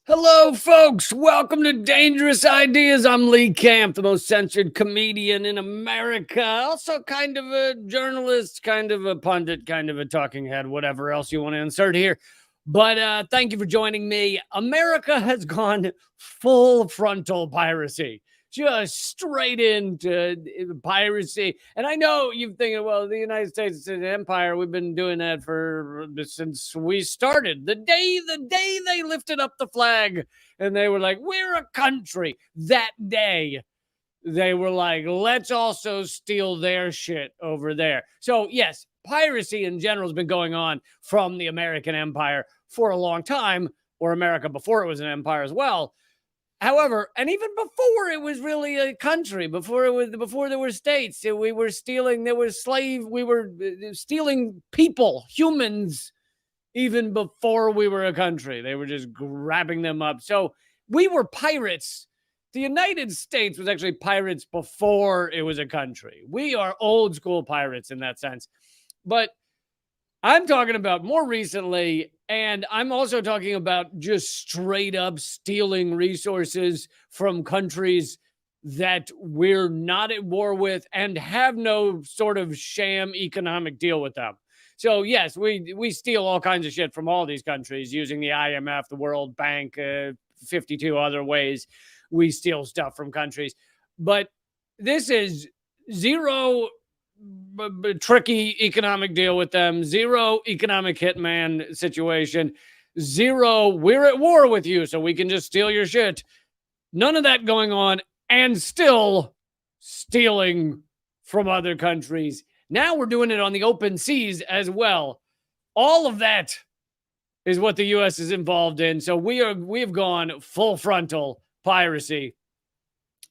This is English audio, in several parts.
Hello, folks. Welcome to Dangerous Ideas. I'm Lee Camp, the most censored comedian in America. Also, kind of a journalist, kind of a pundit, kind of a talking head, whatever else you want to insert here. But thank you for joining me. America has gone full frontal piracy, just straight into piracy. And I know you're thinking, well, the United States is an empire. We've been doing that for since we started. The day they lifted up the flag and they were like, we're a country. That day, they were like, let's also steal their shit over there. So, yes, piracy in general has been going on from the American empire for a long time, or America before it was an empire as well. However, and even before it was really a country, before there were states, we were stealing. We were stealing people, humans, even before we were a country. They were just grabbing them up. So we were pirates. The United States was actually pirates before it was a country. We are old school pirates in that sense. But I'm talking about more recently, and I'm also talking about just straight up stealing resources from countries that we're not at war with and have no sort of sham economic deal with them. So yes, we steal all kinds of shit from all these countries using the IMF, the World Bank, 52 other ways we steal stuff from countries. But this is zero tricky economic deal with them, zero economic hitman situation, zero we're at war with you so we can just steal your shit. None of that going on, and still stealing from other countries. Now we're doing it on the open seas as well. All of that is what the US is involved in. So we've gone full frontal piracy.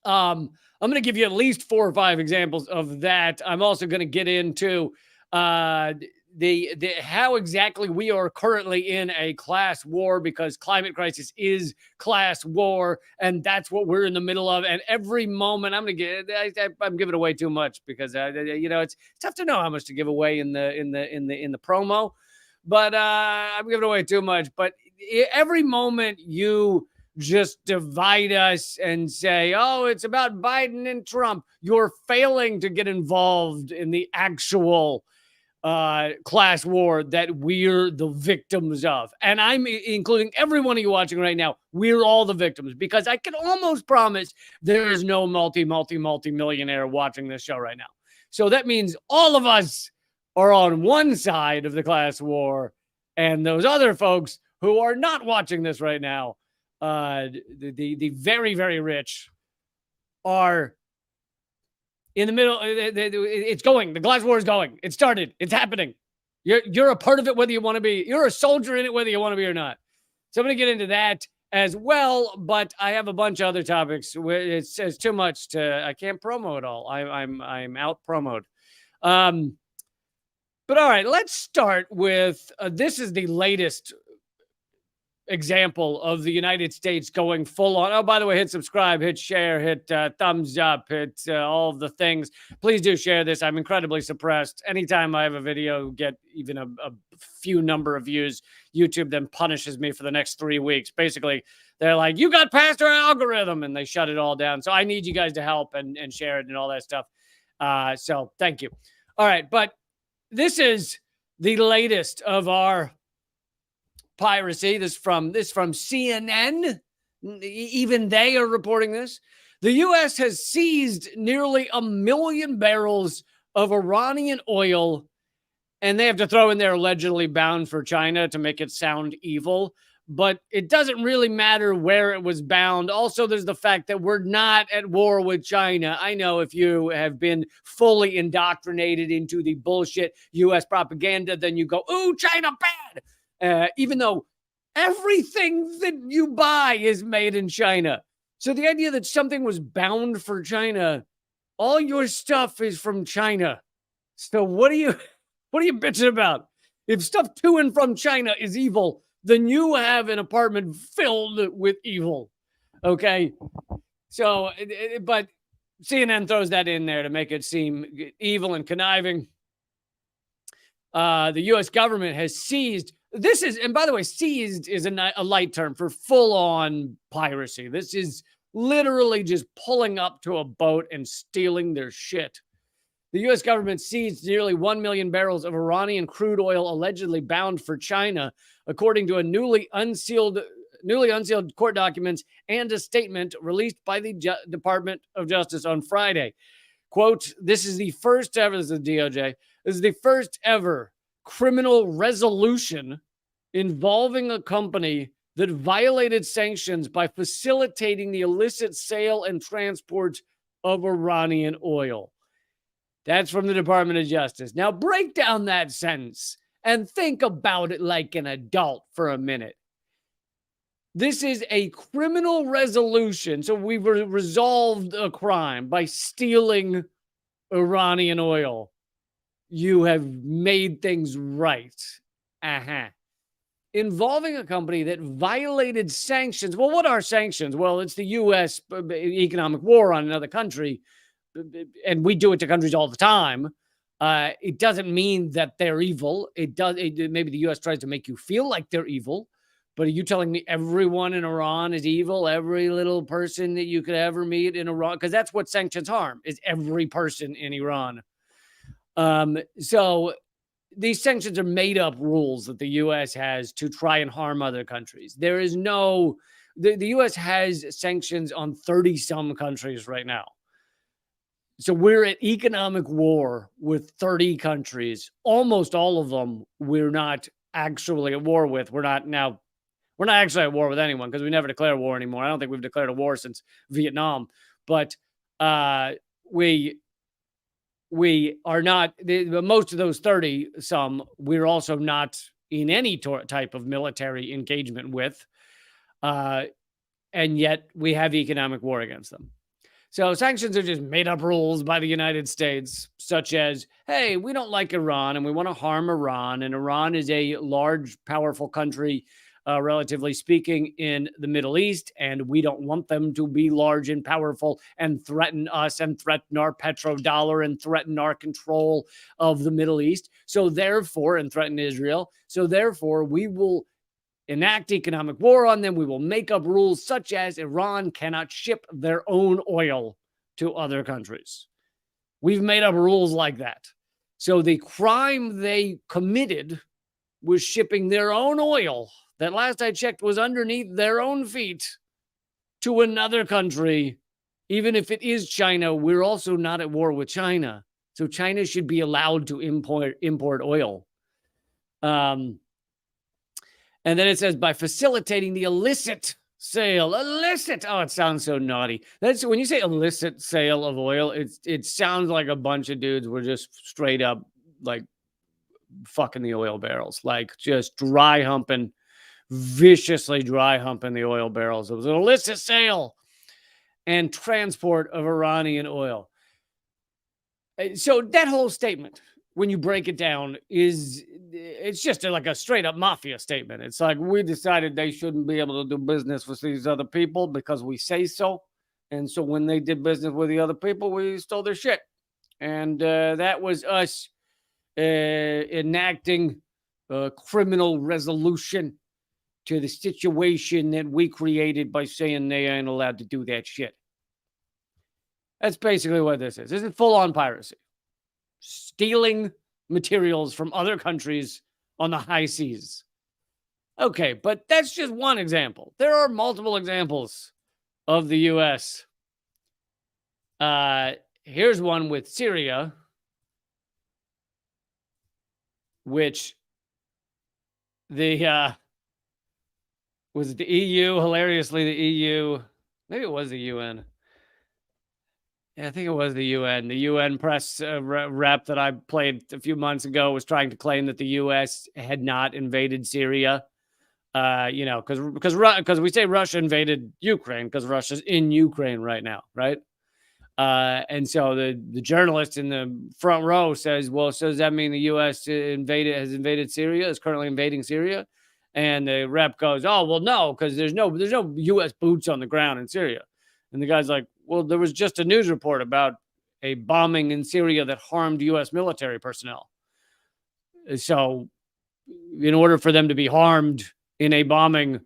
I'm going to give you at least 4 or 5 examples of that. I'm also going to get into the how exactly we are currently in a class war, because climate crisis is class war, and that's what we're in the middle of. And every moment, I'm giving away too much because it's tough to know how much to give away in the promo, but I'm giving away too much. But every moment you just divide us and say, oh, it's about Biden and Trump, you're failing to get involved in the actual class war that we're the victims of. And I'm including every one of you watching right now. We're all the victims, because I can almost promise there is no multi-millionaire watching this show right now. So that means all of us are on one side of the class war, and those other folks who are not watching this right now, the very, very rich, are in the middle. It's going. The glass war is going. It started. It's happening. You're a part of it, whether you want to be. You're a soldier in it, whether you want to be or not. So I'm going to get into that as well. But I have a bunch of other topics. It's too much to. I can't promo it all. I'm out promoed. But all right, let's start with this is the latest example of the United States going full on. Oh, by the way, hit subscribe, hit share, hit thumbs up, hit all of the things. Please do share this. I'm incredibly suppressed. Anytime I have a video get even a few number of views, YouTube then punishes me for the next 3 weeks. Basically, they're like, you got past our algorithm, and they shut it all down. So I need you guys to help and share it and all that stuff. So thank you. All right, but this is the latest of our piracy. This from CNN. Even they are reporting this. The U.S. has seized nearly 1 million barrels of Iranian oil, and they have to throw in there allegedly bound for China to make it sound evil. But it doesn't really matter where it was bound. Also, there's the fact that we're not at war with China. I know if you have been fully indoctrinated into the bullshit U.S. propaganda, then you go, ooh, China bad. Even though everything that you buy is made in China. So the idea that something was bound for China, all your stuff is from China. So what are you bitching about? If stuff to and from China is evil, then you have an apartment filled with evil. Okay? So, but CNN throws that in there to make it seem evil and conniving. The U.S. government has seized This is, and by the way, seized is a light term for full on piracy. This is literally just pulling up to a boat and stealing their shit. The U.S. government seized nearly 1 million barrels of Iranian crude oil allegedly bound for China, according to a newly unsealed court documents and a statement released by the Department of Justice on Friday. Quote, this is the first ever, this is the DOJ, this is the first ever criminal resolution involving a company that violated sanctions by facilitating the illicit sale and transport of Iranian oil. That's from the Department of Justice. Now break down that sentence and think about it like an adult for a minute. This is a criminal resolution. So we've resolved a crime by stealing Iranian oil. You have made things right. Involving a company that violated sanctions. Well, what are sanctions? Well, it's the U.S. economic war on another country, and we do it to countries all the time. It doesn't mean that they're evil. Maybe the U.S. tries to make you feel like they're evil, but are you telling me everyone in Iran is evil? Every little person that you could ever meet in Iran? Because that's what sanctions harm, is every person in Iran. So these sanctions are made up rules that the U.S. has to try and harm other countries. There is no, the U.S. has sanctions on 30 some countries right now. So we're at economic war with 30 countries. Almost all of them we're not actually at war with. We're not actually at war with anyone because we never declare war anymore. I don't think we've declared a war since Vietnam. But we are not, most of those 30 some, we're also not in any type of military engagement with. And yet we have economic war against them. So sanctions are just made up rules by the United States, such as, hey, we don't like Iran and we want to harm Iran. And Iran is a large, powerful country, relatively speaking, in the Middle East. And we don't want them to be large and powerful and threaten us and threaten our petrodollar and threaten our control of the Middle East. So therefore, and threaten Israel. So therefore, we will enact economic war on them. We will make up rules such as Iran cannot ship their own oil to other countries. We've made up rules like that. So the crime they committed was shipping their own oil that, last I checked, was underneath their own feet to another country. Even if it is China, we're also not at war with China. So China should be allowed to import oil. And then it says, by facilitating the illicit sale. Illicit. Oh, it sounds so naughty. That's when you say illicit sale of oil, it sounds like a bunch of dudes were just straight up like fucking the oil barrels, like just dry humping, viciously dry humping the oil barrels. It was an illicit sale and transport of Iranian oil. So that whole statement, when you break it down, it's just like a straight up mafia statement. It's like, we decided they shouldn't be able to do business with these other people because we say so. And so when they did business with the other people, we stole their shit. And that was us enacting a criminal resolution to the situation that we created by saying they ain't allowed to do that shit. That's basically what this is. This is full on piracy. Stealing materials from other countries on the high seas. Okay, but that's just one example. There are multiple examples of the U.S. Here's one with Syria, which was the EU, hilariously the EU, maybe it was the UN. Yeah, I think it was the UN. The UN press rep that I played a few months ago was trying to claim that the U.S. had not invaded Syria. Because we say Russia invaded Ukraine because Russia's in Ukraine right now, right? And so the journalist in the front row says, well, so does that mean the U.S. has invaded Syria, is currently invading Syria? And the rep goes, oh, well, no, because there's no U.S. boots on the ground in Syria. And the guy's like, well, there was just a news report about a bombing in Syria that harmed U.S. military personnel. So in order for them to be harmed in a bombing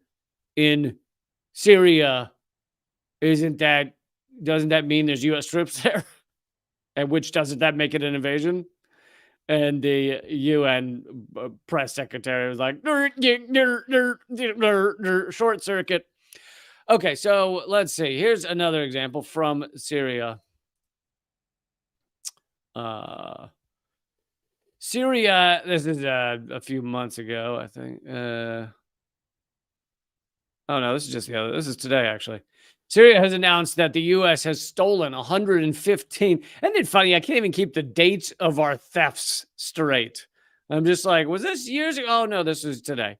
in Syria, doesn't that mean there's US troops there? And which doesn't that make it an invasion? And the UN press secretary was like, short circuit. Okay, so let's see. Here's another example from Syria. Syria, this is a few months ago, I think. Oh no, this is just the other. This is today, actually. Syria has announced that the U.S. has stolen 115. Isn't it funny? I can't even keep the dates of our thefts straight. I'm just like, was this years ago? Oh no, this is today.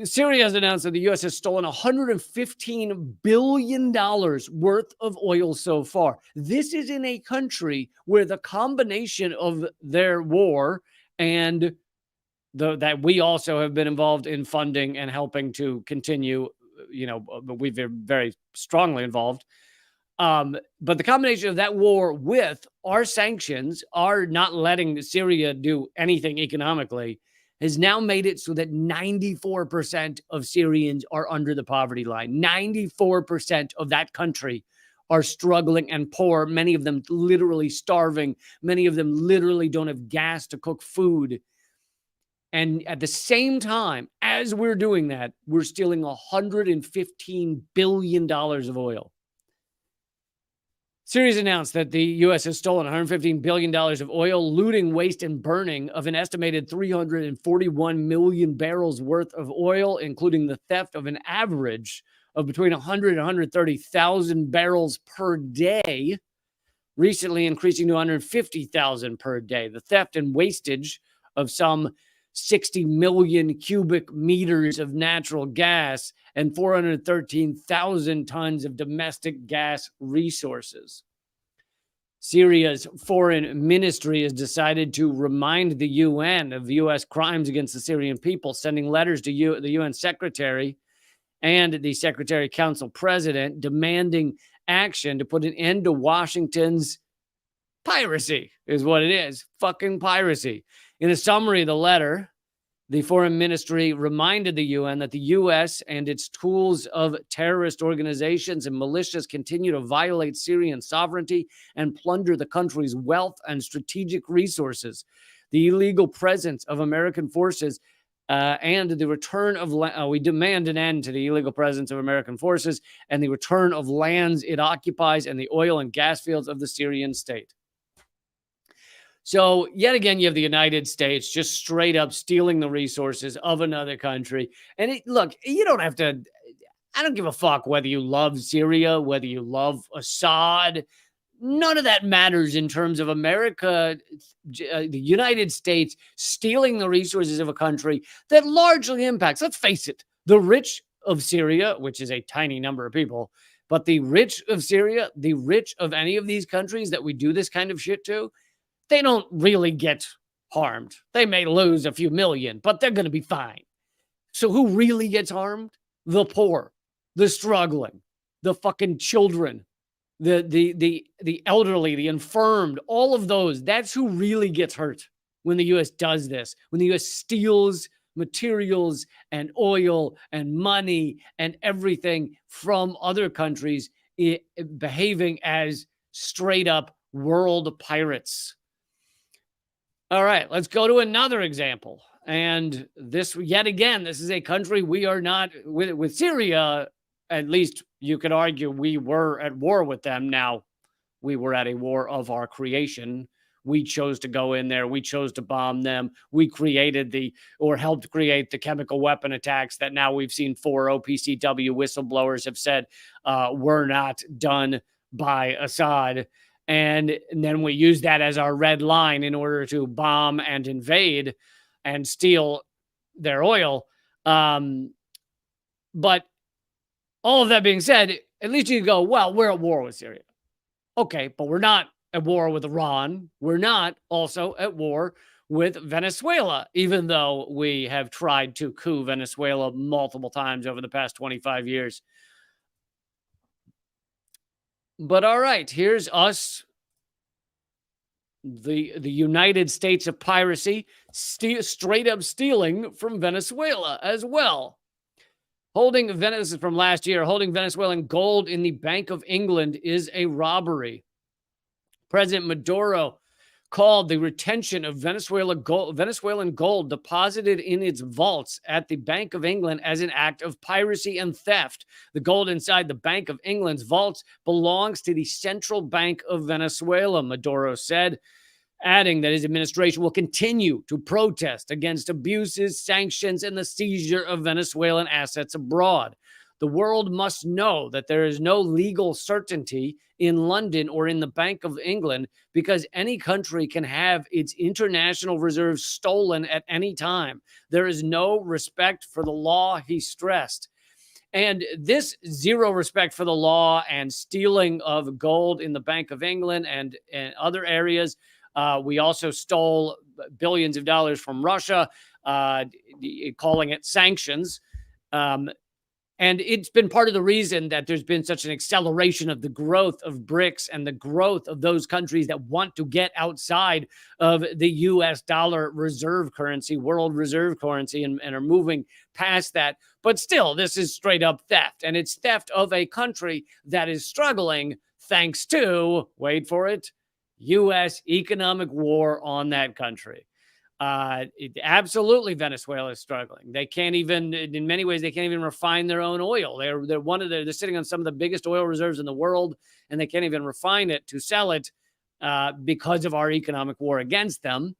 Syria has announced that the U.S. has stolen $115 billion worth of oil so far. This is in a country where the combination of their war and that we also have been involved in funding and helping to continue, we've been very strongly involved. But the combination of that war with our sanctions, our not letting Syria do anything economically, has now made it so that 94% of Syrians are under the poverty line. 94% of that country are struggling and poor. Many of them literally starving. Many of them literally don't have gas to cook food. And at the same time, as we're doing that, we're stealing $115 billion of oil. Syria's announced that the U.S. has stolen $115 billion of oil, looting, waste, and burning of an estimated 341 million barrels worth of oil, including the theft of an average of between 100 and 130,000 barrels per day, recently increasing to 150,000 per day. The theft and wastage of some 60 million cubic meters of natural gas and 413,000 tons of domestic gas resources. Syria's foreign ministry has decided to remind the UN of U.S. crimes against the Syrian people, sending letters to the UN secretary and the Secretary Council president demanding action to put an end to Washington's piracy, is what it is. Fucking piracy. In a summary of the letter, the foreign ministry reminded the UN that the U.S. and its tools of terrorist organizations and militias continue to violate Syrian sovereignty and plunder the country's wealth and strategic resources. The illegal presence of American forces and the return of we demand an end to the illegal presence of American forces and the return of lands it occupies and the oil and gas fields of the Syrian state. So yet again, you have the United States just straight up stealing the resources of another country. And look, you don't have to, I don't give a fuck whether you love Syria, whether you love Assad. None of that matters in terms of America, the United States stealing the resources of a country that largely impacts, let's face it, the rich of Syria, which is a tiny number of people, but the rich of Syria, the rich of any of these countries that we do this kind of shit to, they don't really get harmed. They may lose a few million, but they're going to be fine. So who really gets harmed? The poor, the struggling, the fucking children, the elderly, the infirmed, all of those. That's who really gets hurt when the U.S. does this, when the U.S. steals materials and oil and money and everything from other countries, behaving as straight up world pirates. All right, let's go to another example. And this, yet again, this is a country we are not with Syria. At least you could argue we were at war with them. Now, we were at a war of our creation. We chose to go in there. We chose to bomb them. We created helped create the chemical weapon attacks that now we've seen 4 OPCW whistleblowers have said were not done by Assad. And then we use that as our red line in order to bomb and invade and steal their oil. But all of that being said, at least you go, well, we're at war with Syria. Okay, but we're not at war with Iran. We're not also at war with Venezuela, even though we have tried to coup Venezuela multiple times over the past 25 years. But all right, here's us the United States of piracy, straight up stealing from Venezuela as well. Holding Venezuela from last year, holding Venezuelan gold in the Bank of England is a robbery. President Maduro called the retention of Venezuelan gold deposited in its vaults at the Bank of England as an act of piracy and theft. The gold inside the Bank of England's vaults belongs to the Central Bank of Venezuela, Maduro said, adding that his administration will continue to protest against abuses, sanctions, and the seizure of Venezuelan assets abroad. The world must know that there is no legal certainty in London or in the Bank of England because any country can have its international reserves stolen at any time. There is no respect for the law, he stressed. And this zero respect for the law and stealing of gold in the Bank of England and other areas. We also stole billions of dollars from Russia, calling it sanctions. And it's been part of the reason that there's been such an acceleration of the growth of BRICS and the growth of those countries that want to get outside of the US dollar reserve currency, world reserve currency, and are moving past that. But still, this is straight up theft. And it's theft of a country that is struggling thanks to, wait for it, U.S. economic war on that country. Absolutely, Venezuela is struggling. They can't even, in many ways, they can't even refine their own oil. They're sitting on some of the biggest oil reserves in the world, and they can't even refine it to sell it because of our economic war against them.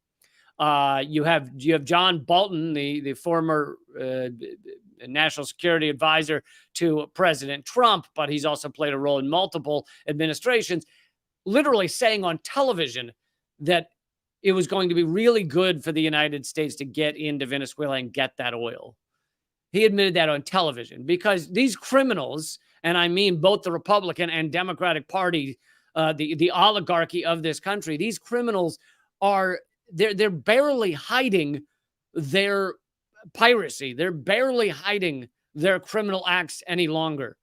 You have John Bolton, the former national security advisor to President Trump, but he's also played a role in multiple administrations, literally saying on television that it was going to be really good for the United States to get into Venezuela and get that oil. He admitted that on television because these criminals, and I mean both the Republican and Democratic Party, the oligarchy of this country, these criminals they're barely hiding their piracy. They're barely hiding their criminal acts any longer.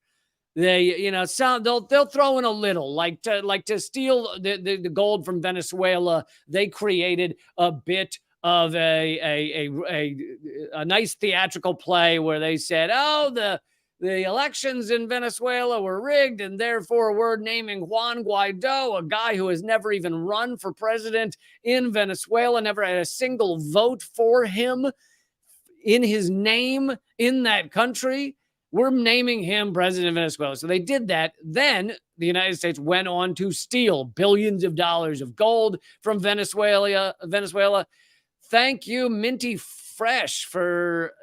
They, they'll throw in a little, like to steal the gold from Venezuela. They created a bit of a nice theatrical play where they said, "Oh, the elections in Venezuela were rigged, and therefore we're naming Juan Guaido, a guy who has never even run for president in Venezuela, never had a single vote for him in his name in that country. We're naming him president of Venezuela." So they did that. Then the United States went on to steal billions of dollars of gold from Venezuela. Thank you, Minty Fresh, for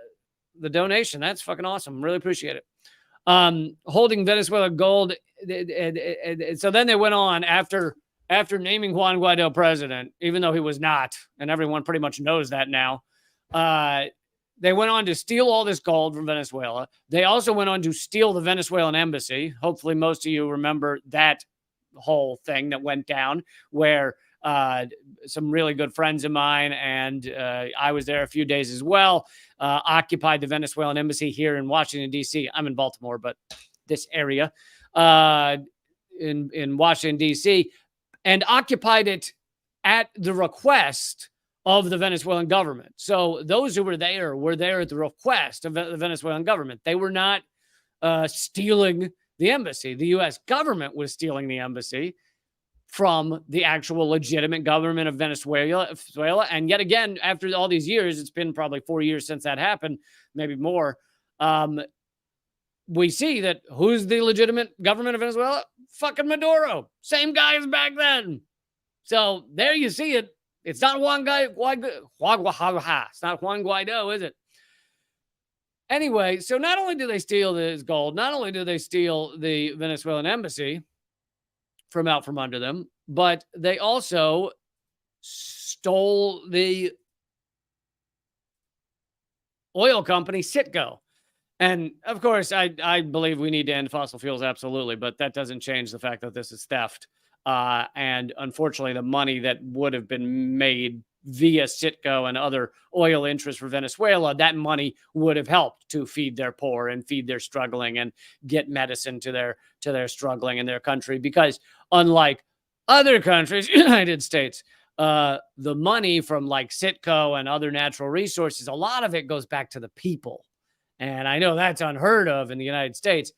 the donation. That's fucking awesome. Really appreciate it. Holding Venezuela gold. So then they went on after naming Juan Guaido president, even though he was not, and everyone pretty much knows that now. They went on to steal all this gold from Venezuela. They also went on to steal the Venezuelan embassy. Hopefully, most of you remember that whole thing that went down where some really good friends of mine, and I was there a few days as well, occupied the Venezuelan embassy here in Washington, D.C. I'm in Baltimore, but this area in Washington, D.C., and occupied it at the request of the Venezuelan government. So those who were there at the request of the Venezuelan government. They were not stealing the embassy. The U.S. government was stealing the embassy from the actual legitimate government of Venezuela. And yet again, after all these years, it's been probably 4 years since that happened, maybe more. We see that who's the legitimate government of Venezuela? Fucking Maduro. Same guy as back then. So there you see it. It's not it's not Juan Guaido, is it? Anyway, so not only do they steal this gold, not only do they steal the Venezuelan embassy from out from under them, but they also stole the oil company Citgo. And of course, I believe we need to end fossil fuels, absolutely, but that doesn't change the fact that this is theft. And unfortunately, the money that would have been made via Citgo and other oil interests for Venezuela, that money would have helped to feed their poor and feed their struggling and get medicine to their struggling in their country. Because unlike other countries, United States, the money from like Citgo and other natural resources, a lot of it goes back to the people. And I know that's unheard of in the United States.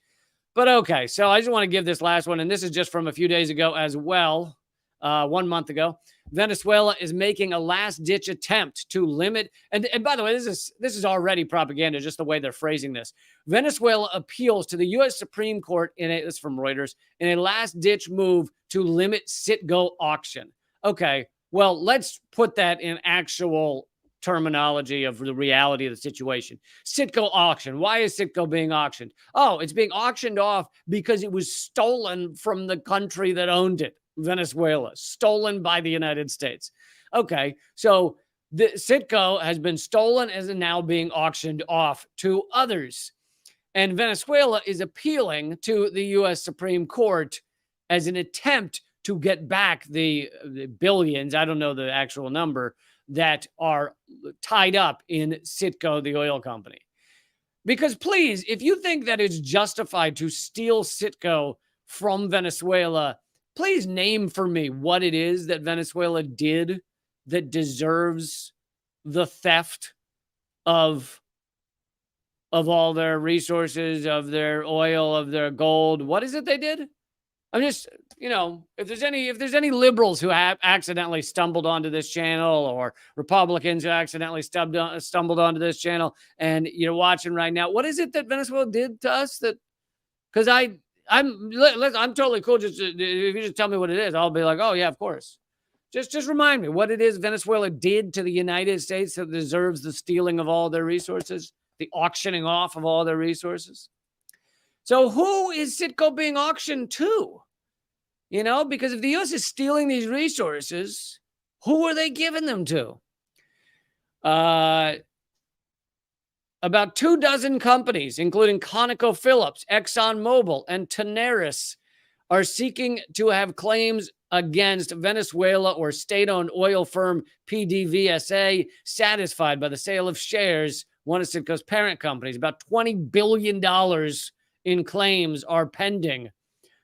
But okay, so I just want to give this last one, and this is just from a few days ago as well, 1 month ago. Venezuela is making a last-ditch attempt to limit, and by the way, this is already propaganda, just the way they're phrasing this. Venezuela appeals to the U.S. Supreme Court this is from Reuters, in a last-ditch move to limit Citgo auction. Okay, well, let's put that in actual terminology of the reality of the situation. Citgo auction. Why is Citgo being auctioned? Oh, it's being auctioned off because it was stolen from the country that owned it, Venezuela, stolen by the United States. Okay, so the Citgo has been stolen and is now being auctioned off to others. And Venezuela is appealing to the U.S. Supreme Court as an attempt to get back the billions, I don't know the actual number, that are tied up in Citgo, the oil company. Because please, if you think that it's justified to steal Citgo from Venezuela, please name for me what it is that Venezuela did that deserves the theft of all their resources, of their oil, of their gold. What is it they did? I'm just, if there's any liberals who have accidentally stumbled onto this channel, or Republicans who accidentally stumbled onto this channel and you're watching right now, what is it that Venezuela did to us? Because I'm totally cool. Just if you just tell me what it is, I'll be like, oh yeah, of course. Just remind me what it is Venezuela did to the United States that deserves the stealing of all their resources, the auctioning off of all their resources. So who is Citgo being auctioned to? Because if the U.S. is stealing these resources, who are they giving them to? About 24 companies, including ConocoPhillips, ExxonMobil, and Tenaris, are seeking to have claims against Venezuela or state-owned oil firm PDVSA satisfied by the sale of shares, one of Citgo's parent companies. About $20 billion in claims are pending.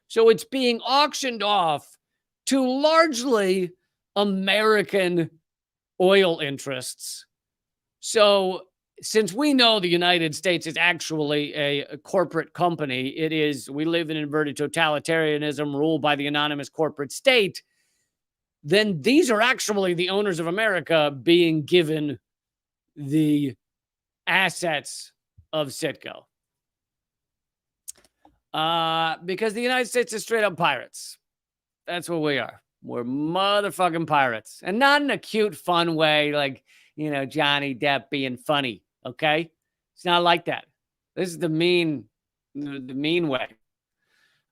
So it's being auctioned off to largely American oil interests. So since we know the United States is actually a corporate company, we live in inverted totalitarianism ruled by the anonymous corporate state, then these are actually the owners of America being given the assets of Citgo. Because the United States is straight up pirates. That's what we are. We're motherfucking pirates. And not in a cute, fun way, like, Johnny Depp being funny, okay? It's not like that. This is the mean way.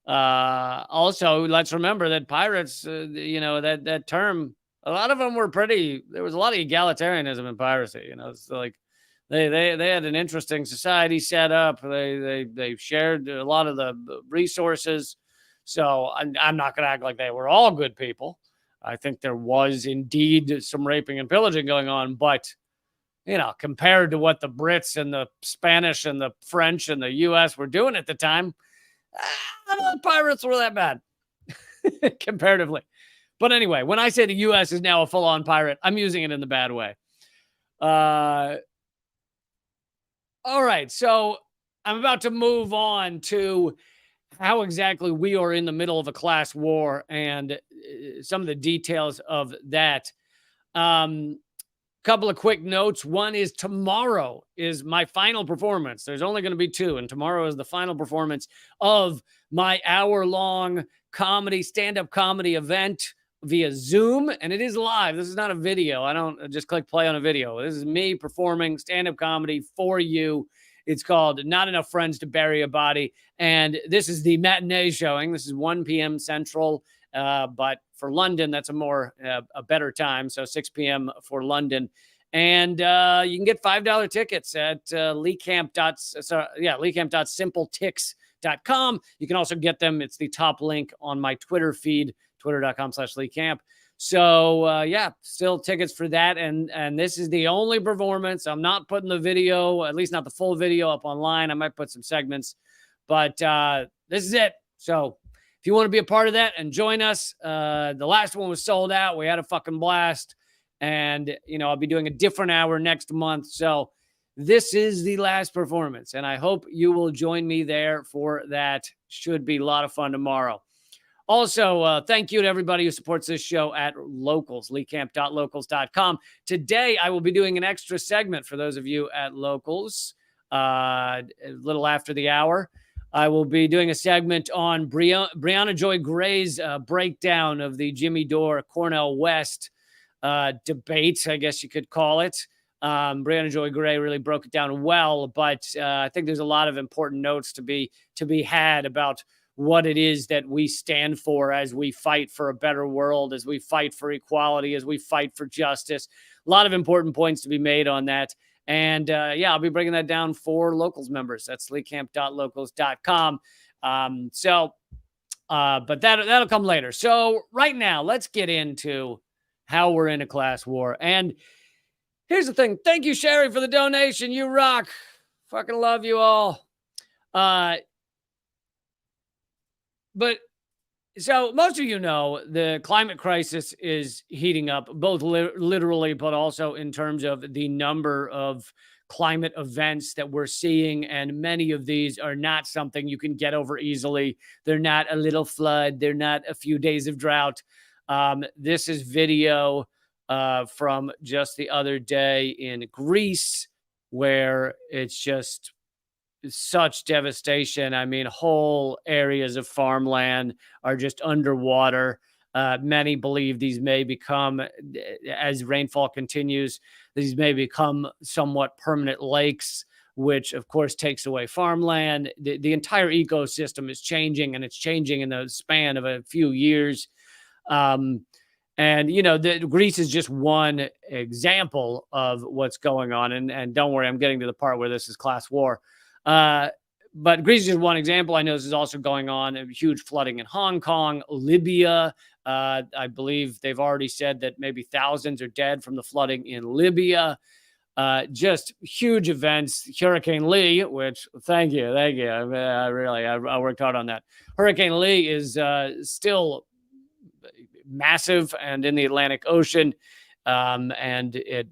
Also, let's remember that pirates, that term, a lot of them were there was a lot of egalitarianism in piracy, It's like, They had an interesting society set up. They shared a lot of the resources. So I'm not going to act like they were all good people. I think there was indeed some raping and pillaging going on. But, compared to what the Brits and the Spanish and the French and the U.S. were doing at the time, I don't know if pirates were that bad comparatively. But anyway, when I say the U.S. is now a full-on pirate, I'm using it in the bad way. All right, so I'm about to move on to how exactly we are in the middle of a class war and some of the details of that. Couple of quick notes. One is tomorrow is my final performance. There's only going to be 2, and tomorrow is the final performance of my hour-long stand-up comedy event via Zoom, and it is live. This is not a video. I don't just click play on a video. This is me performing stand-up comedy for you. It's called Not Enough Friends to Bury a Body, and this is the matinee showing. This is 1 p.m. Central, but for London, that's a better time, so 6 p.m. for London. And you can get $5 tickets at leecamp.simpletix.com. You can also get them. It's the top link on my Twitter feed, twitter.com/LeeCamp. So, still tickets for that. And this is the only performance. I'm not putting the video, at least not the full video, up online. I might put some segments, but this is it. So if you want to be a part of that and join us, the last one was sold out. We had a fucking blast. And, I'll be doing a different hour next month. So this is the last performance. And I hope you will join me there for that. Should be a lot of fun tomorrow. Also, thank you to everybody who supports this show at Locals, leecamp.locals.com. Today, I will be doing an extra segment for those of you at Locals a little after the hour. I will be doing a segment on Brianna Joy Gray's breakdown of the Jimmy Dore Cornel West debate, I guess you could call it. Brianna Joy Gray really broke it down well, but I think there's a lot of important notes to be had about what it is that we stand for as we fight for a better world, as we fight for equality, as we fight for justice. A lot of important points to be made on that. And I'll be breaking that down for Locals members. That's leecamp.locals.com. But that'll come later. So right now, let's get into how we're in a class war. And here's the thing. Thank you, Sherry, for the donation. You rock. Fucking love you all. But so most of you know the climate crisis is heating up, both literally, but also in terms of the number of climate events that we're seeing. And many of these are not something you can get over easily. They're not a little flood. They're not a few days of drought. This is video from just the other day in Greece, where it's just such devastation. I mean, whole areas of farmland are just underwater. Many believe these may become, as rainfall continues, these may become somewhat permanent lakes, which of course takes away farmland. The entire ecosystem is changing, and it's changing in the span of a few years. Greece is just one example of what's going on. And don't worry, I'm getting to the part where this is class war. But Greece is just one example. I know this is also going on. Huge flooding in Hong Kong, Libya. I believe they've already said that maybe thousands are dead from the flooding in Libya. Just huge events. Hurricane Lee, which thank you. I worked hard on that. Hurricane Lee is still massive and in the Atlantic Ocean. And it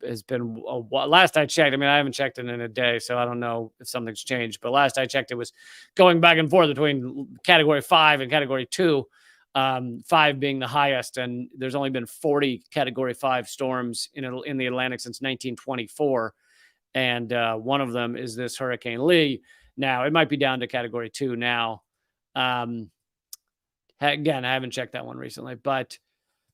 has been last I checked. I mean, I haven't checked it in a day, so I don't know if something's changed. But last I checked, it was going back and forth between Category 5 and Category 2. 5 being the highest, and there's only been 40 Category 5 storms in the Atlantic since 1924, and one of them is this Hurricane Lee. Now it might be down to Category 2 now. Again, I haven't checked that one recently, but.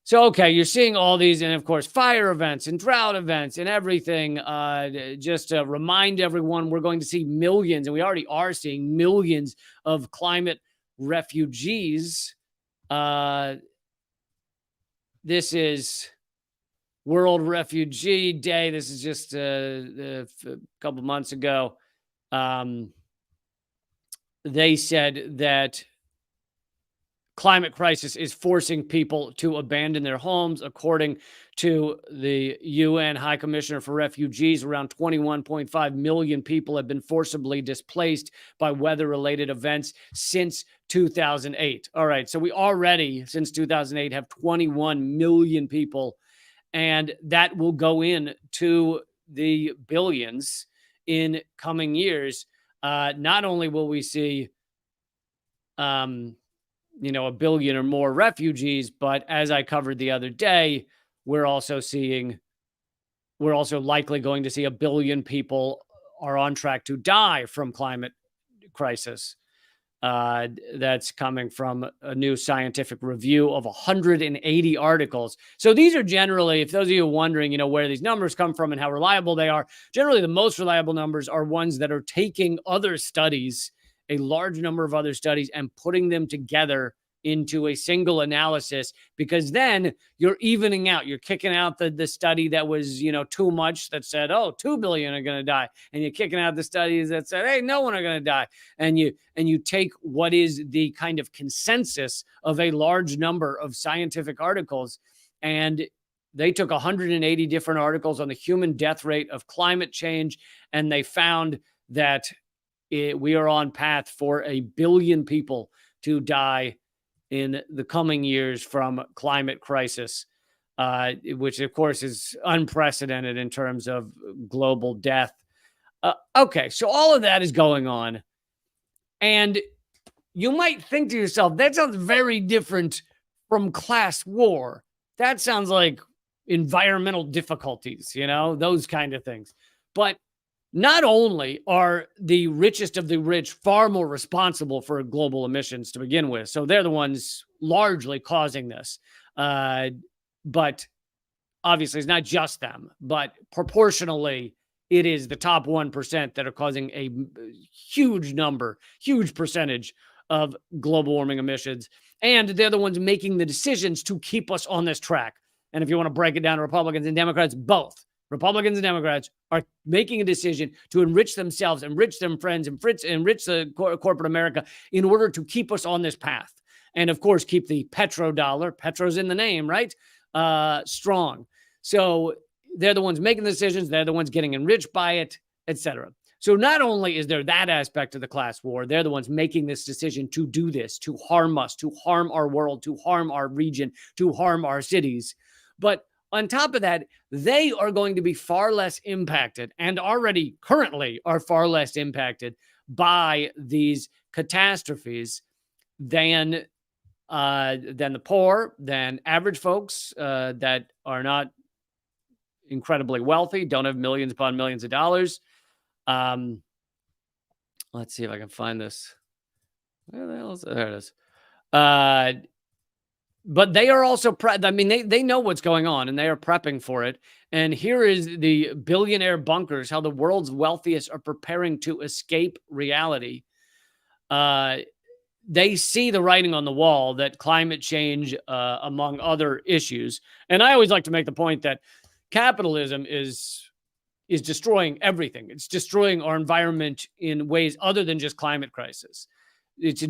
So, okay, you're seeing all these, and of course, fire events and drought events and everything. Just to remind everyone, we're going to see millions, and we already are seeing millions of climate refugees. This is World Refugee Day. This is just a couple months ago. They said that climate crisis is forcing people to abandon their homes. According to the UN High Commissioner for Refugees, around 21.5 million people have been forcibly displaced by weather-related events since 2008. All right, so we already, since 2008, have 21 million people, and that will go into the billions in coming years. Not only will we see a billion or more refugees, but as I covered the other day, we're also likely going to see 1 billion people are on track to die from climate crisis. That's coming from a new scientific review of 180 articles. So these are generally, if those of you are wondering, where these numbers come from and how reliable they are, generally the most reliable numbers are ones that are taking other studies, a large number of other studies, and putting them together into a single analysis, because then you're evening out. You're kicking out the study that was, too much, that said, 2 billion are going to die. And you're kicking out the studies that said, hey, no one are going to die. And you take what is the kind of consensus of a large number of scientific articles, and they took 180 different articles on the human death rate of climate change, and they found that we are on path for 1 billion people to die in the coming years from climate crisis, which of course is unprecedented in terms of global death. Okay, so all of that is going on. And you might think to yourself, that sounds very different from class war. That sounds like environmental difficulties, those kind of things. But not only are the richest of the rich far more responsible for global emissions to begin with, so they're the ones largely causing this. But obviously, it's not just them, but proportionally, it is the top 1% that are causing a huge percentage of global warming emissions. And they're the ones making the decisions to keep us on this track. And if you want to break it down to Republicans and Democrats, both Republicans and Democrats are making a decision to enrich themselves, enrich their friends, enrich the corporate America in order to keep us on this path. And of course, keep the petrodollar, petro's in the name, right? Strong. So they're the ones making the decisions. They're the ones getting enriched by it, etc. So not only is there that aspect of the class war, they're the ones making this decision to do this, to harm us, to harm our world, to harm our region, to harm our cities. But on top of that, they are going to be far less impacted, and already currently are far less impacted by these catastrophes than the poor, than average folks that are not incredibly wealthy, don't have millions upon millions of dollars. Let's see if I can find this. Where the hell is it? There it is. But they are also they know what's going on, and they are prepping for it. And here is the billionaire bunkers, how the world's wealthiest are preparing to escape reality. They see the writing on the wall that climate change, among other issues. And I always like to make the point that capitalism is destroying everything. It's destroying our environment in ways other than just climate crisis. It's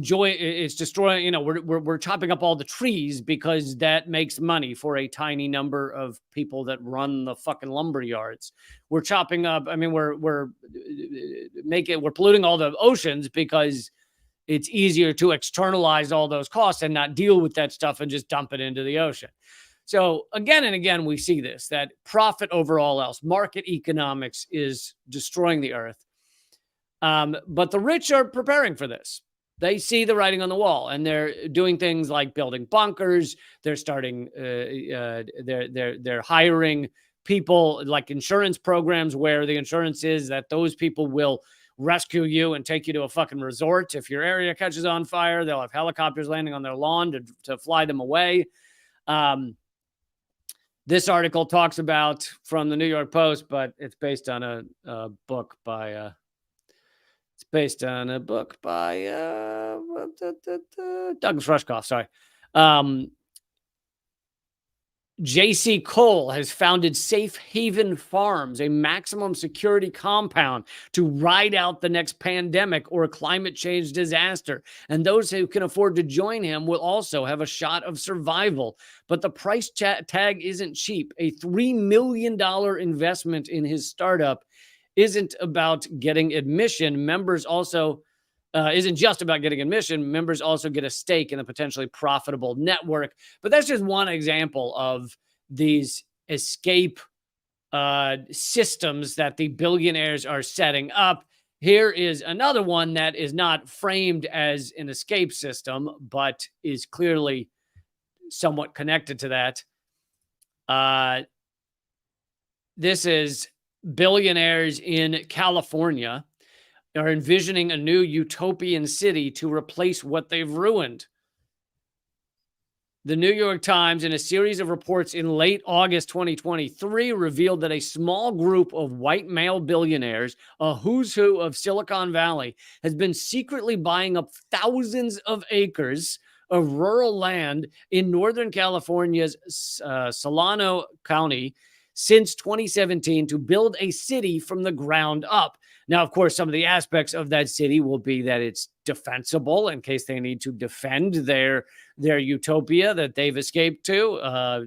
destroying, we're chopping up all the trees because that makes money for a tiny number of people that run the fucking lumber yards. We're chopping up, we're polluting all the oceans because it's easier to externalize all those costs and not deal with that stuff and just dump it into the ocean. So again and again, we see this, that profit over all else, market economics is destroying the earth. But the rich are preparing for this. They see the writing on the wall, and they're doing things like building bunkers. They're starting, they're hiring people, like insurance programs where the insurance is that those people will rescue you and take you to a fucking resort. If your area catches on fire, they'll have helicopters landing on their lawn to fly them away. This article talks about, from the New York Post, but it's based on a book by Douglas Rushkoff. Sorry. J.C. Cole has founded Safe Haven Farms, a maximum security compound to ride out the next pandemic or climate change disaster. And those who can afford to join him will also have a shot of survival. But the price tag isn't cheap. A $3 million investment in his startup isn't about getting admission. Members also isn't just about getting admission. Members also get a stake in a potentially profitable network. But that's just one example of these escape systems that the billionaires are setting up. Here is another one that is not framed as an escape system, but is clearly somewhat connected to that. This is billionaires in California are envisioning a new utopian city to replace what they've ruined. The New York Times, in a series of reports in late August 2023, revealed that a small group of white male billionaires, a who's who of Silicon Valley, has been secretly buying up thousands of acres of rural land in Northern California's Solano County since 2017 to build a city from the ground up. Now, of course, some of the aspects of that city will be that it's defensible in case they need to defend their utopia that they've escaped to.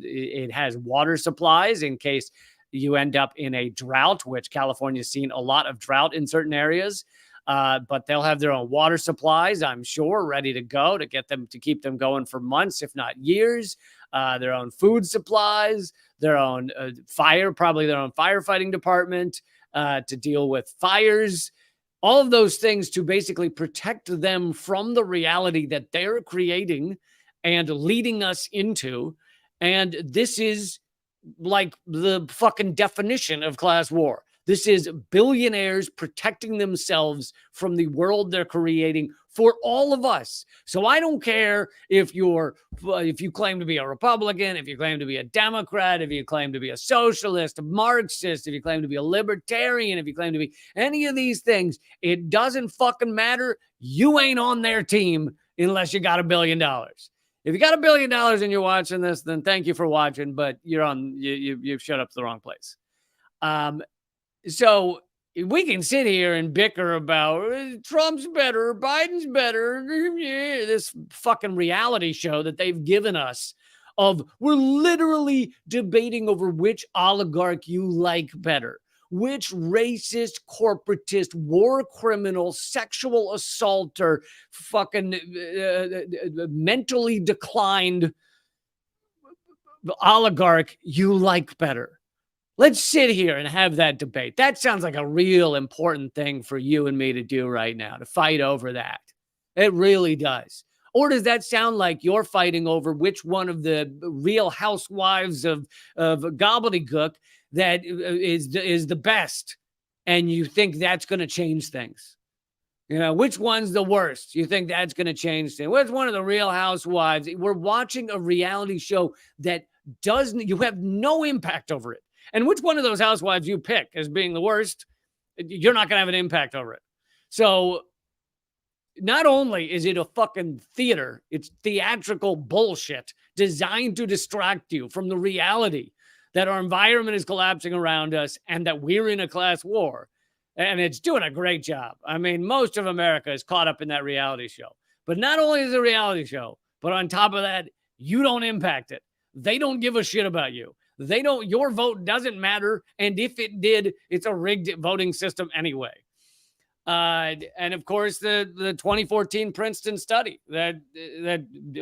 It has water supplies in case you end up in a drought, which California's seen a lot of drought in certain areas. But they'll have their own water supplies, I'm sure, ready to go to get them to keep them going for months, if not years. Their own food supplies, their own probably their own firefighting department to deal with fires. All of those things to basically protect them from the reality that they're creating and leading us into. And this is like the fucking definition of class war. This is billionaires protecting themselves from the world they're creating for all of us. So I don't care if you claim to be a Republican, if you claim to be a Democrat, if you claim to be a socialist, a Marxist, if you claim to be a libertarian, if you claim to be any of these things, it doesn't fucking matter. You ain't on their team unless you got $1 billion. If you got $1 billion and you're watching this, then thank you for watching, but you've shut up to the wrong place. So we can sit here and bicker about Trump's better, Biden's better, this fucking reality show that they've given us of we're literally debating over which oligarch you like better, which racist, corporatist, war criminal, sexual assaulter, fucking mentally declined oligarch you like better. Let's sit here and have that debate. That sounds like a real important thing for you and me to do right now, to fight over that. It really does. Or does that sound like you're fighting over which one of the real housewives of gobbledygook that is the best, and you think that's going to change things? You know, which one's the worst? You think that's going to change things? Which one of the real housewives? We're watching a reality show that you have no impact over it. And which one of those housewives you pick as being the worst, you're not going to have an impact over it. So not only is it a fucking theater, it's theatrical bullshit designed to distract you from the reality that our environment is collapsing around us and that we're in a class war. And it's doing a great job. I mean, most of America is caught up in that reality show. But not only is it a reality show, but on top of that, you don't impact it. They don't give a shit about you. Your vote doesn't matter. And if it did, it's a rigged voting system anyway. And of course, the 2014 Princeton study that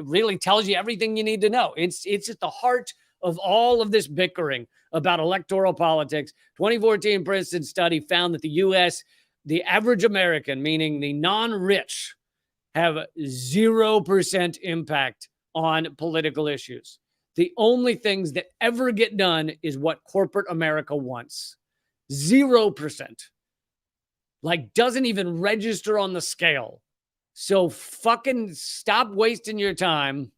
really tells you everything you need to know. It's at the heart of all of this bickering about electoral politics. 2014 Princeton study found that the U.S., the average American, meaning the non-rich, have 0% impact on political issues. The only things that ever get done is what corporate America wants. 0%. Like, doesn't even register on the scale. So fucking stop wasting your time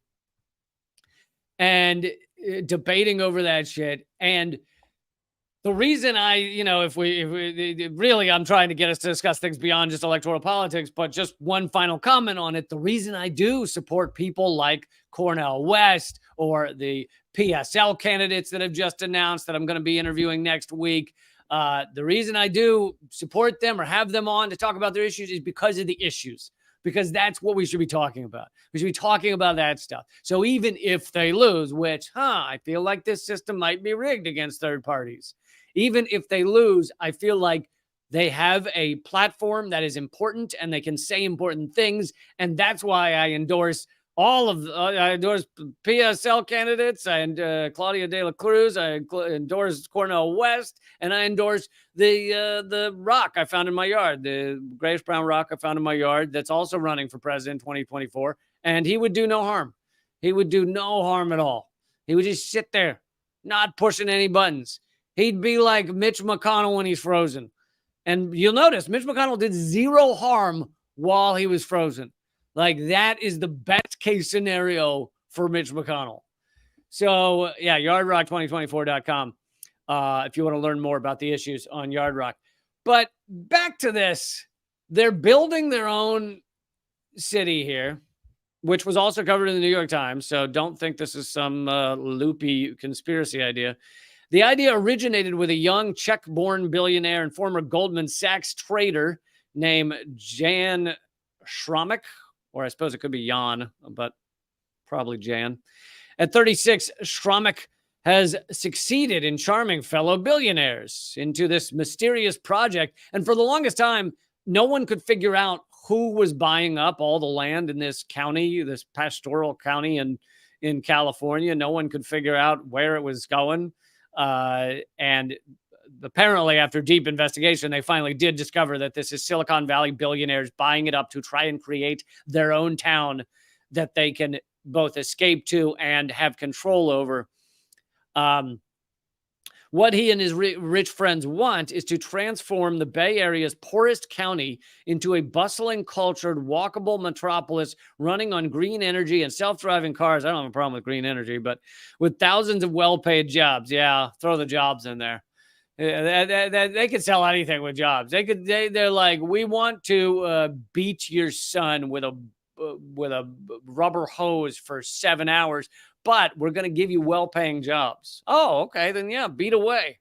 and debating over that shit. And the reason if we really, I'm trying to get us to discuss things beyond just electoral politics, but just one final comment on it. The reason I do support people like Cornel West or the PSL candidates that have just announced that I'm going to be interviewing next week. The reason I do support them or have them on to talk about their issues is because of the issues, because that's what we should be talking about. We should be talking about that stuff. So even if they lose, which, I feel like this system might be rigged against third parties. Even if they lose, I feel like they have a platform that is important and they can say important things. And that's why I endorse I endorse PSL candidates. I Claudia de la Cruz. I endorse Cornel West, and I endorse the rock I found in my yard, the grayish brown rock I found in my yard that's also running for president 2024. And he would do no harm. He would do no harm at all. He would just sit there, not pushing any buttons. He'd be like Mitch McConnell when he's frozen. And you'll notice Mitch McConnell did zero harm while he was frozen. Like, that is the best case scenario for Mitch McConnell. So, yeah, yardrock2024.com if you want to learn more about the issues on Yard Rock. But back to this. They're building their own city here, which was also covered in the New York Times. So don't think this is some loopy conspiracy idea. The idea originated with a young Czech-born billionaire and former Goldman Sachs trader named Jan Schramek. Or I suppose it could be Jan, but probably Jan. At 36, Schramek has succeeded in charming fellow billionaires into this mysterious project. And for the longest time, no one could figure out who was buying up all the land in this county, this pastoral county in California. No one could figure out where it was going. And apparently, after deep investigation, they finally did discover that this is Silicon Valley billionaires buying it up to try and create their own town that they can both escape to and have control over. What he and his rich friends want is to transform the Bay Area's poorest county into a bustling, cultured, walkable metropolis running on green energy and self-driving cars. I don't have a problem with green energy, but with thousands of well-paid jobs. Yeah, throw the jobs in there. They could sell anything with jobs. They're like, we want to beat your son with a rubber hose for 7 hours, but we're going to give you well-paying jobs. Oh, okay, then yeah, beat away.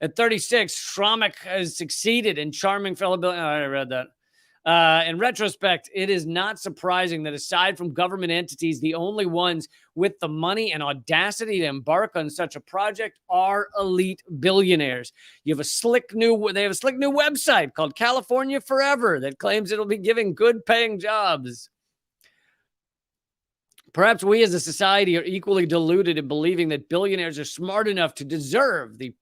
At 36, Schrammick has succeeded in charming fellow billionaires. I read that. In retrospect, it is not surprising that aside from government entities, the only ones with the money and audacity to embark on such a project are elite billionaires. They have a slick new website called California Forever that claims it'll be giving good paying jobs. Perhaps we as a society are equally deluded in believing that billionaires are smart enough to deserve the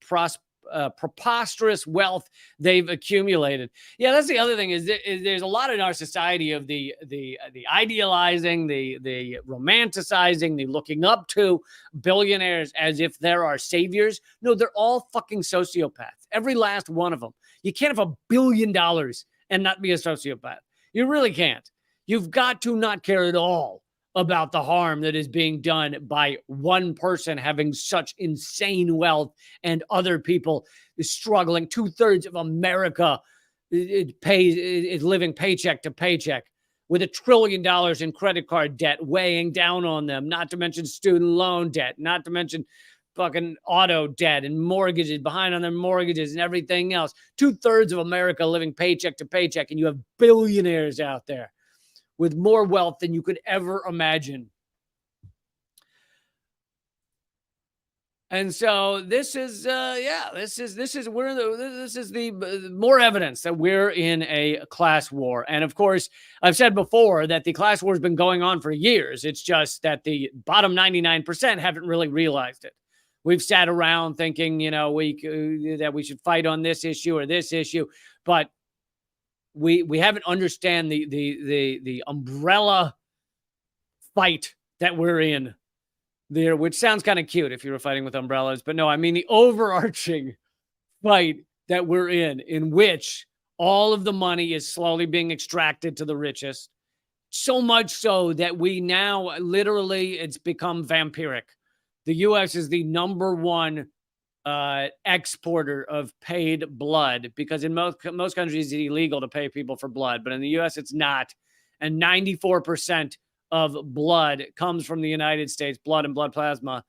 preposterous wealth they've accumulated. Yeah, that's the other thing is there's a lot in our society of the idealizing, the romanticizing, the looking up to billionaires as if they're our saviors. No, they're all fucking sociopaths. Every last one of them. You can't have $1 billion and not be a sociopath. You really can't. You've got to not care at all about the harm that is being done by one person having such insane wealth and other people struggling. 2/3 of America is living paycheck to paycheck with $1 trillion in credit card debt weighing down on them, not to mention student loan debt, not to mention fucking auto debt and mortgages, behind on their mortgages and everything else. 2/3 of America living paycheck to paycheck, and you have billionaires out there with more wealth than you could ever imagine. And so this is the more evidence that we're in a class war. And of course, I've said before that the class war has been going on for years. It's just that the bottom 99% haven't really realized it. We've sat around thinking, that we should fight on this issue or this issue, but we haven't understand the umbrella fight that we're in there, which sounds kind of cute if you were fighting with umbrellas, but no, I mean the overarching fight that we're in which all of the money is slowly being extracted to the richest, so much so that we now literally it's become vampiric. The U.S. is the number one exporter of paid blood, because in most countries it's illegal to pay people for blood, but in the US it's not. And 94% of blood comes from the United States, blood and blood plasma,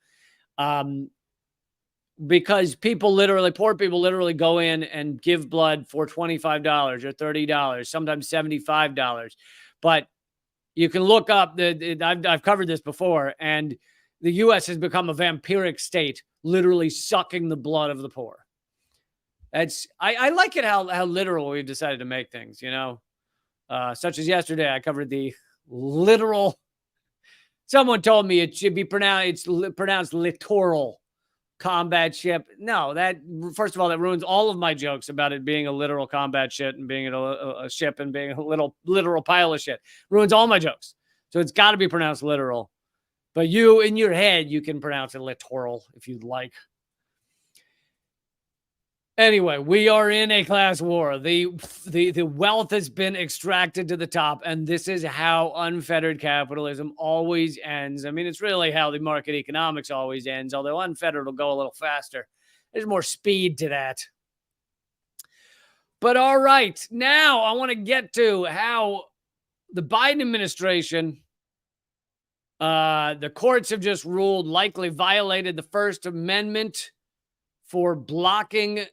because poor people literally go in and give blood for $25 or $30, sometimes $75. But you can look up I've covered this before, and the U.S. has become a vampiric state, literally sucking the blood of the poor. I like it how literal we've decided to make things, such as yesterday, I covered the literal. Someone told me it should be pronounced littoral combat ship. No, that first of all, that ruins all of my jokes about it being a literal combat ship and being a ship and being a literal pile of shit. Ruins all my jokes. So it's got to be pronounced literal. But you, in your head, you can pronounce it littoral if you'd like. Anyway, we are in a class war. The wealth has been extracted to the top, and this is how unfettered capitalism always ends. I mean, it's really how the market economics always ends, although unfettered will go a little faster. There's more speed to that. But all right, now I want to get to how the Biden administration, the courts have just ruled likely violated the First Amendment for blocking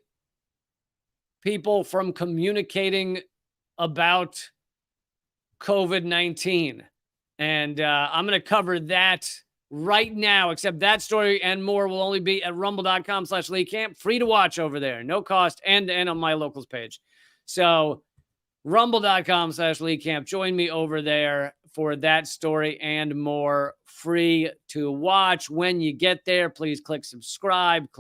people from communicating about COVID-19. And I'm going to cover that right now, except that story and more will only be at rumble.com/Lee Camp. Free to watch over there. No cost, and on my locals page. So Rumble.com/Lee Camp. Join me over there for that story and more, free to watch. When you get there, please click subscribe.